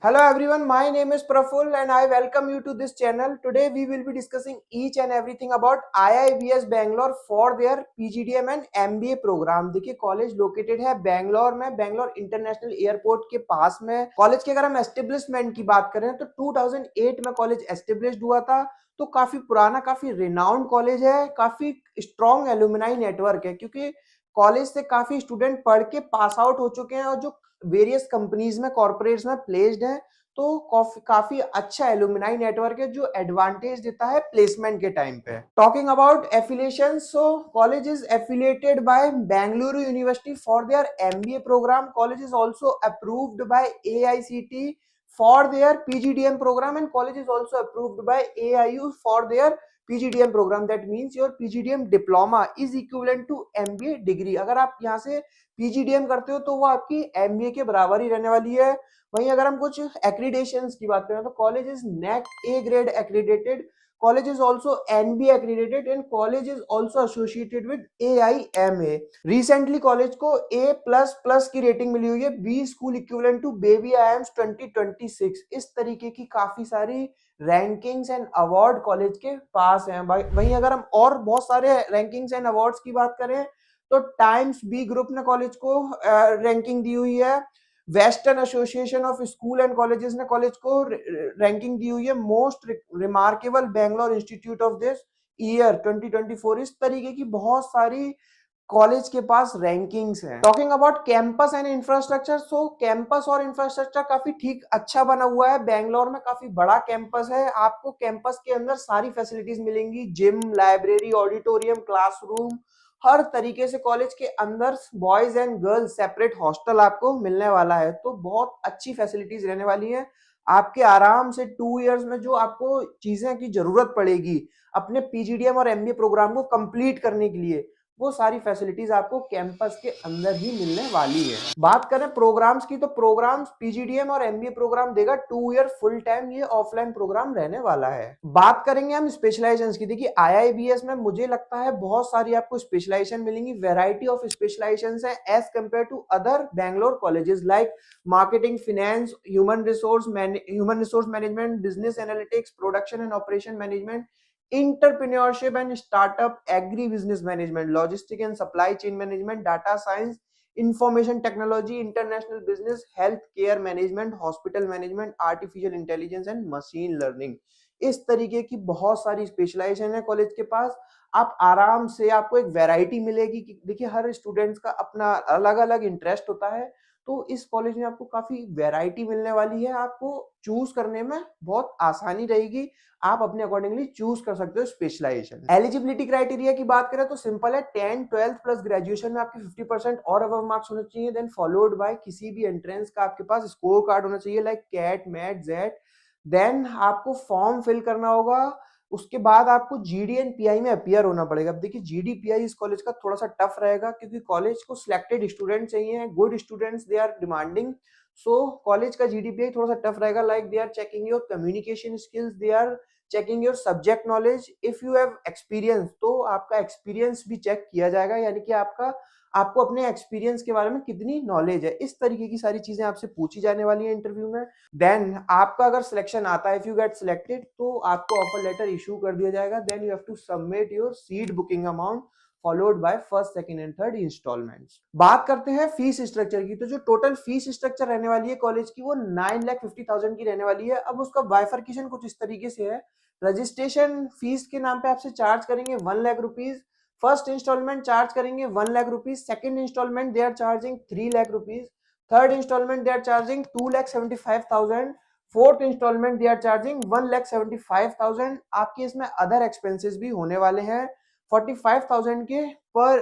Hello everyone, my name is Praful and I welcome you to this channel. Today we will be discussing each and everything about IIBS Bangalore for their PGDM and MBA program. देखिए college located है बैंगलोर में, Bangalore international airport के पास में। College की अगर हम establishment की बात करें तो 2008 में कॉलेज एस्टेब्लिश्ड हुआ था। तो काफी पुराना, काफी रिनाउंड कॉलेज है, काफी स्ट्रॉन्ग एलुमनाई नेटवर्क है, क्योंकि कॉलेज से काफी स्टूडेंट पढ़ के पास आउट हो चुके हैं और जो वेरियस कंपनीज में, कॉर्पोरेट्स में प्लेस्ड है। तो काफी अच्छा एलुमनाई नेटवर्क है जो एडवांटेज देता है प्लेसमेंट के टाइम पे। Talking about affiliation, so college is affiliated by Bengaluru university for their MBA programme. College is also approved by AICTE for their PGDM program, and college is also approved by AIU for their PGDM program. That means your PGDM diploma is equivalent to MBA degree. अगर आप यहाँ से PGDM करते हो तो वो आपकी MBA के बराबर ही रहने वाली है। वहीं अगर हम कुछ एक्रीडेशंस की बात करें तो college is NAC A grade accredited, college is also NBA accredited, and college is also associated with AIMA. Recently college को A++ की रेटिंग मिली हुई है, B school equivalent to baby IIMs 2026। इस तरीके की काफी सारी रैंकिंग्स एंड अवार्ड कॉलेज के पास हैं। वहीं अगर हम और बहुत सारे रैंकिंग्स एंड अवार्ड्स की बात करें तो टाइम्स बी ग्रुप ने कॉलेज को रैंकिंग दी हुई है। Western association of school and colleges ने कॉलेज को रैंकिंग दी हुई है most remarkable Bangalore institute of this year 2024। इस तरीके की बहुत सारी कॉलेज के पास रैंकिंग्स हैं। Talking about campus and infrastructure, so campus और इंफ्रास्ट्रक्चर काफी ठीक अच्छा बना हुआ है। बैंगलोर में काफी बड़ा कैंपस है। आपको कैंपस के अंदर सारी फैसिलिटीज मिलेंगी, जिम, लाइब्रेरी, ऑडिटोरियम, क्लासरूम, हर तरीके से कॉलेज के अंदर boys and girls separate hostel आपको मिलने वाला है। तो बहुत अच्छी फैसिलिटीज रहने वाली है। आपके आराम से 2 इयर्स में जो आपको चीजें की जरूरत पड़ेगी अपने पीजीडीएम और एमबीए प्रोग्राम को कंप्लीट करने के लिए, वो सारी फैसिलिटीज आपको कैंपस के अंदर ही मिलने वाली है। बात करें प्रोग्राम्स की तो प्रोग्राम्स पीजीडीएम और एमबीए प्रोग्राम देगा 2 ईयर फुल टाइम, ये ऑफलाइन प्रोग्राम रहने वाला है। बात करेंगे हम स्पेशलाइजेशन की। देखिए आईआईबीएस में मुझे लगता है बहुत सारी आपको स्पेशलाइजेशन मिलेंगी, वेराइटी ऑफ स्पेशलाइजेशन है as compare to other Bangalore colleges like marketing, finance, human resource management, business analytics, production and operation management, entrepreneurship and startup, agri-business management, logistic and supply chain management, data science, information technology, international business, health care management, hospital management, artificial intelligence and machine learning। इस तरीके की बहुत सारी specialisation है college के पास। आप आराम से, आपको एक वैरायटी मिलेगी कि देखिए हर स्टूडेंट्स का अपना अलग अलग इंटरेस्ट होता है। तो इस कॉलेज में आपको काफी वैरायटी मिलने वाली है। आपको चूज करने में बहुत आसानी रहेगी, आप अपने अकॉर्डिंगली चूज कर सकते हो स्पेशलाइजेशन। एलिजिबिलिटी क्राइटेरिया की बात करें तो सिंपल है, 10, 12 प्लस ग्रेजुएशन में आपके 50% और अबव मार्क्स होने चाहिए, देन फॉलोड बाय किसी भी एंट्रेंस का आपके पास स्कोर कार्ड होना चाहिए like CAT, MAT, JET. Then आपको फॉर्म फिल करना होगा, उसके बाद आपको जीडी एंड पीआई में अपियर होना पड़ेगा। अब देखिए जीडी पीआई इस कॉलेज का थोड़ा सा टफ रहेगा क्योंकि कॉलेज को सिलेक्टेड स्टूडेंट चाहिए, good students they are demanding. So college का जीडीपीआई थोड़ा सा टफ रहेगा, like they are checking your communication skills, they are checking your subject knowledge. If you have experience तो आपका एक्सपीरियंस भी चेक किया जाएगा, यानी कि आपको अपने एक्सपीरियंस के बारे में कितनी नॉलेज है। इस तरीके की सारी चीजें आपसे पूछी जाने वाली है इंटरव्यू में। देन आपका अगर सिलेक्शन आता है, इफ यू गेट सिलेक्टेड, तो आपको ऑफर लेटर इशू कर दिया जाएगा। Then you have to submit your seat booking amount followed by first, second and third installments. बात करते हैं फीस स्ट्रक्चर की, तो जो टोटल फीस स्ट्रक्चर रहने वाली है कॉलेज की वो 9,50,000 की रहने वाली है। अब उसका बाइफर्केशन कुछ इस तरीके से है, रजिस्ट्रेशन फीस के नाम पे आपसे चार्ज करेंगे 1,00,000 रुपीज, फर्स्ट इंस्टॉलमेंट चार्ज करेंगे 1,00,000 rupees, second installment they are charging 3,00,000 rupees, third installment they are charging 2,75,000, fourth installment they are charging 1,75,000। आपके इसमें अदर एक्सपेंसेस भी होने वाले हैं 45,000 के पर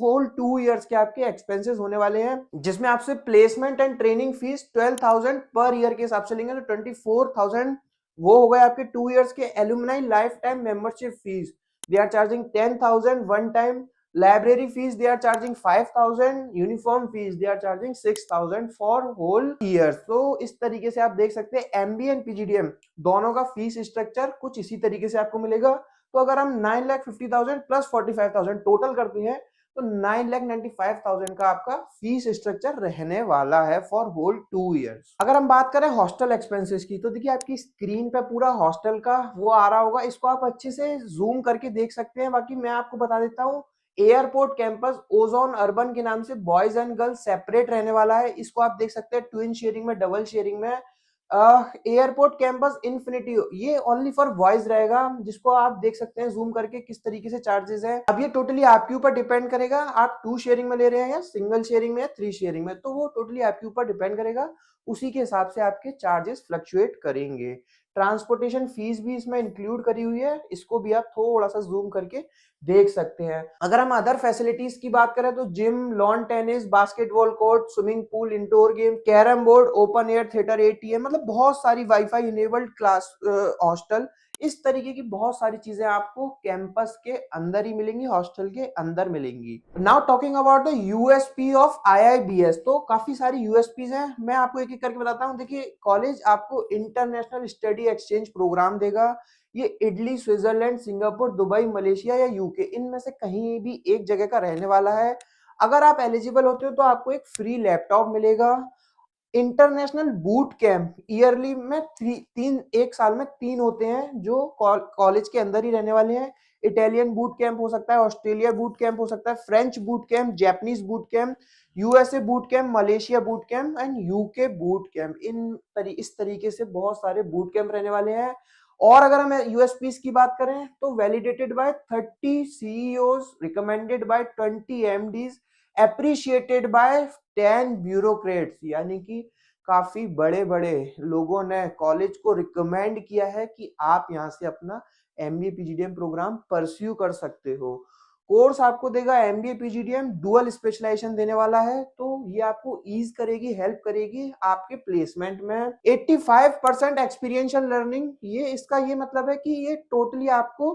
होल 2 इयर्स के आपके एक्सपेंसेस होने वाले हैं, जिसमें आपसे placement and training fees 12,000 per year के हिसाब से लेंगे तो 24,000 वो हो गए आपके 2 इयर्स के। Alumni life time membership fees they are charging 10,000 one time, library fees they are charging 5,000, uniform fees they are charging 6,000 for whole year. तो इस तरीके से आप देख सकते हैं एमबीए एंड पीजीडीएम दोनों का फीस स्ट्रक्चर कुछ इसी तरीके से आपको मिलेगा। तो अगर हम 9,50,000 प्लस 45,000 टोटल करते हैं तो 9,95,000 का आपका फीस स्ट्रक्चर रहने वाला है फॉर होल 2 इयर्स। अगर हम बात करें हॉस्टल एक्सपेंसेस की, तो देखिए आपकी स्क्रीन पे पूरा हॉस्टल का वो आ रहा होगा, इसको आप अच्छे से जूम करके देख सकते हैं। बाकी मैं आपको बता देता हूँ, एयरपोर्ट कैंपस ओजोन अर्बन के नाम से बॉयज एंड गर्ल्स सेपरेट रहने वाला है। इसको आप देख सकते हैं ट्विन शेयरिंग में, डबल शेयरिंग में। एयरपोर्ट कैंपस इन्फिनिटी ये ओनली फॉर बॉयज रहेगा, जिसको आप देख सकते हैं जूम करके किस तरीके से चार्जेस है। अब ये टोटली आपके ऊपर डिपेंड करेगा, आप 2 शेयरिंग में ले रहे हैं या सिंगल शेयरिंग में या 3 शेयरिंग में, तो वो टोटली आपके ऊपर डिपेंड करेगा। उसी के हिसाब से आपके चार्जेस फ्लक्चुएट करेंगे। ट्रांसपोर्टेशन फीस भी इसमें इंक्लूड करी हुई है, इसको भी आप थोड़ा सा जूम करके देख सकते हैं। अगर हम अदर फैसिलिटीज की बात करें तो gym, lawn tennis, basketball court, swimming pool, indoor game, carrom board, open air theatre, ATM, मतलब बहुत सारी वाईफाई इनेबल्ड क्लास हॉस्टल, इस तरीके की बहुत सारी चीजें आपको कैंपस के अंदर ही मिलेंगी, हॉस्टल के अंदर मिलेंगी। Now talking about the USP of IIBS, तो काफी सारी यूएसपीज हैं, मैं आपको एक एक करके बताता हूँ। देखिए कॉलेज आपको इंटरनेशनल स्टडी एक्सचेंज प्रोग्राम देगा। ये Italy, Switzerland, Singapore, Dubai, Malaysia या यूके, इनमें से कहीं भी एक जगह का रहने वाला है। अगर आप एलिजिबल होते हो तो आपको एक फ्री लैपटॉप मिलेगा। इंटरनेशनल बूट कैंप ईयरली में एक साल में 3 होते हैं, जो कॉलेज के अंदर ही रहने वाले हैं। इटालियन बूट कैंप हो सकता है, ऑस्ट्रेलिया बूट कैंप हो सकता है, French boot camp, Japanese boot camp, USA boot camp, Malaysia boot camp and UK boot camp. इस तरीके से बहुत सारे बूट कैंप रहने वाले हैं। और अगर हम यूएसपीस की बात करें तो validated by 30 CEOs, recommended by 20 MDs, appreciated by 10 bureaucrats, यानी कि काफी बड़े बड़े लोगों ने कॉलेज को रिकमेंड किया है कि आप यहाँ से अपना एमबीए पीजीडीएम प्रोग्राम परस्यू कर सकते हो। कोर्स आपको देगा एमबीए पीजीडीएम, डुअल स्पेशलाइजेशन देने वाला है, तो ये आपको ईज करेगी, हेल्प करेगी आपके प्लेसमेंट में। 85% एक्सपीरियंशियल लर्निंग, ये इसका ये मतलब है कि ये टोटली आपको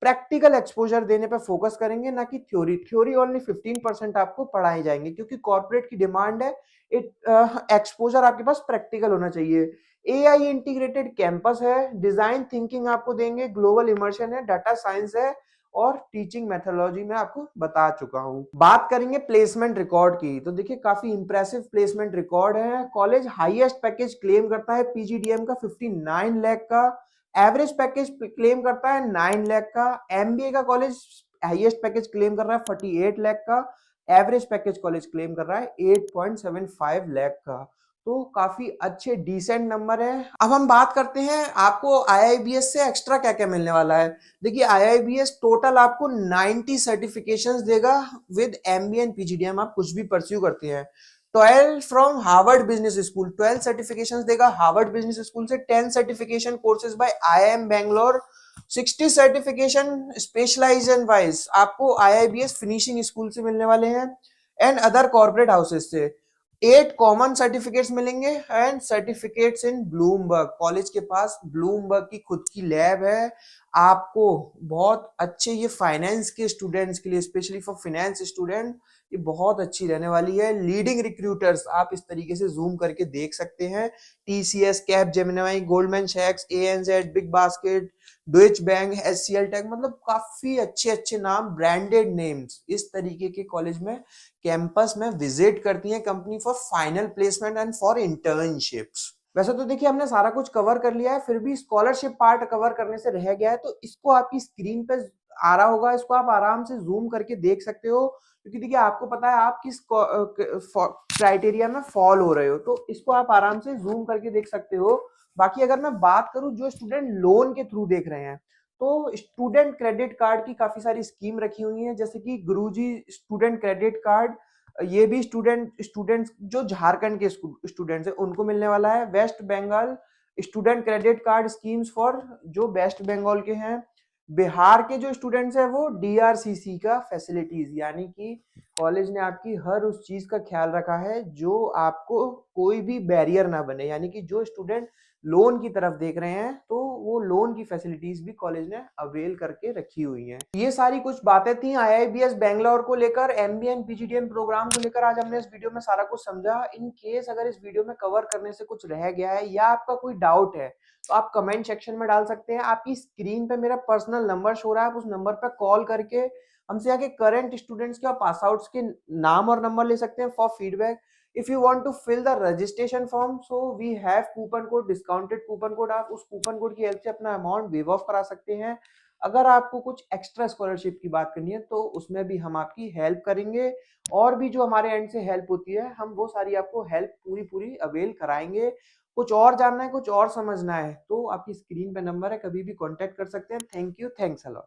प्रैक्टिकल एक्सपोजर देने पर फोकस करेंगे, ना कि थ्योरी। थ्योरी ओनली 15% आपको पढ़ाए जाएंगे, क्योंकि कॉर्पोरेट की डिमांड है एक्सपोजर आपके पास प्रैक्टिकल होना चाहिए। एआई इंटीग्रेटेड कैंपस है, डिजाइन थिंकिंग आपको देंगे, ग्लोबल इमर्शन है, डाटा साइंस है, और टीचिंग मेथोडोलॉजी में आपको बता चुका हूं। बात करेंगे प्लेसमेंट रिकॉर्ड की, तो देखिए काफी इंप्रेसिव प्लेसमेंट रिकॉर्ड है। कॉलेज हाईएस्ट पैकेज क्लेम करता है पीजीडीएम का 59 लाख का, एवरेज पैकेज क्लेम करता है 9 लाख का। एमबीए का कॉलेज हाईएस्ट पैकेज क्लेम कर रहा है 48 लाख का, एवरेज पैकेज कॉलेज क्लेम कर रहा है 8.75 लाख का। तो काफी अच्छे डिसेंट नंबर है। अब हम बात करते हैं आपको आईआईबीएस से एक्स्ट्रा क्या क्या मिलने वाला है। देखिए आईआईबीएस टोटल आपको 90 सर्टिफिकेशंस देगा विद एमबीए एंड पीजीडीएम, आप कुछ भी परस्यू करते हैं। 12 from Harvard business school, 12 certifications देगा हार्वर्ड बिजनेस स्कूल से। 10 certification courses by IIM Bangalore, 60 certification specialization wise आपको आईआईबीएस फिनिशिंग स्कूल से मिलने वाले हैं एंड अदर कॉर्पोरेट हाउसेस से। 8 कॉमन सर्टिफिकेट्स मिलेंगे and certificates in Bloomberg, college के पास ब्लूमबर्ग की खुद की लैब है। आपको बहुत अच्छे, ये फाइनेंस के स्टूडेंट्स के लिए, स्पेशली फॉर फाइनेंस स्टूडेंट, ये बहुत अच्छी रहने वाली है। लीडिंग रिक्रूटर्स आप इस तरीके से जूम करके देख सकते हैं, टीसीएस, कैप जेमिनी, गोल्डमैन सैक्स, ANZ, big basket, Deutsche Bank, HCL tech, मतलब काफी अच्छे अच्छे नाम, ब्रांडेड नेम्स इस तरीके के कॉलेज में कैंपस में विजिट करती है company for final placement and for internships. वैसे तो देखिए हमने सारा कुछ कवर कर लिया है, फिर भी स्कॉलरशिप पार्ट कवर करने से रह गया है, तो इसको आपकी स्क्रीन पे आ रहा होगा, इसको आप आराम से जूम करके देख सकते हो, क्योंकि देखिए आपको पता है आप किस क्राइटेरिया में फॉल हो रहे हो, तो इसको आप आराम से जूम करके देख सकते हो। बाकी अगर मैं बात करूं जो स्टूडेंट लोन के थ्रू देख रहे हैं, तो स्टूडेंट क्रेडिट कार्ड की काफी सारी स्कीम रखी हुई है, जैसे कि गुरुजी स्टूडेंट क्रेडिट कार्ड, ये भी स्टूडेंट्स जो झारखंड के स्टूडेंट्स हैं उनको मिलने वाला है। West Bengal student credit card schemes for जो वेस्ट बंगाल के हैं। बिहार के जो स्टूडेंट्स हैं वो डीआरसीसी का फैसिलिटीज, यानी कि कॉलेज ने आपकी हर उस चीज का ख्याल रखा है जो आपको कोई भी बैरियर ना बने, यानी कि जो स्टूडेंट लोन की तरफ देख रहे हैं तो वो लोन की फैसिलिटीज भी कॉलेज ने अवेल करके रखी हुई हैं। ये सारी कुछ बातें थी आईआईबीएस बैंगलोर को लेकर, एमबीए एंड पीजीडीएम प्रोग्राम को लेकर। आज हमने इस वीडियो में सारा कुछ समझा। इन केस अगर इस वीडियो में कवर करने से कुछ रह गया है या आपका कोई डाउट है तो आप कमेंट सेक्शन में डाल सकते हैं। आपकी स्क्रीन पे मेरा पर्सनल नंबर शो रहा है, आप उस नंबर पे कॉल करके हमसे यहाँ के करंट स्टूडेंट्स के और पास आउट्स के नाम और नंबर ले सकते हैं for feedback. If you want to fill the registration form, so we have coupon code, discounted coupon code. आप उस कूपन कोड की हेल्प से अपना अमाउंट वेव ऑफ करा सकते हैं। अगर आपको कुछ एक्स्ट्रा स्कॉलरशिप की बात करनी है तो उसमें भी हम आपकी हेल्प करेंगे, और भी जो हमारे एंड से हेल्प होती है हम वो सारी आपको हेल्प पूरी पूरी अवेल कराएंगे। कुछ और जानना है, कुछ और समझना है, तो आपकी स्क्रीन पे नंबर है, कभी भी कांटेक्ट कर सकते हैं। Thank you, thanks a lot.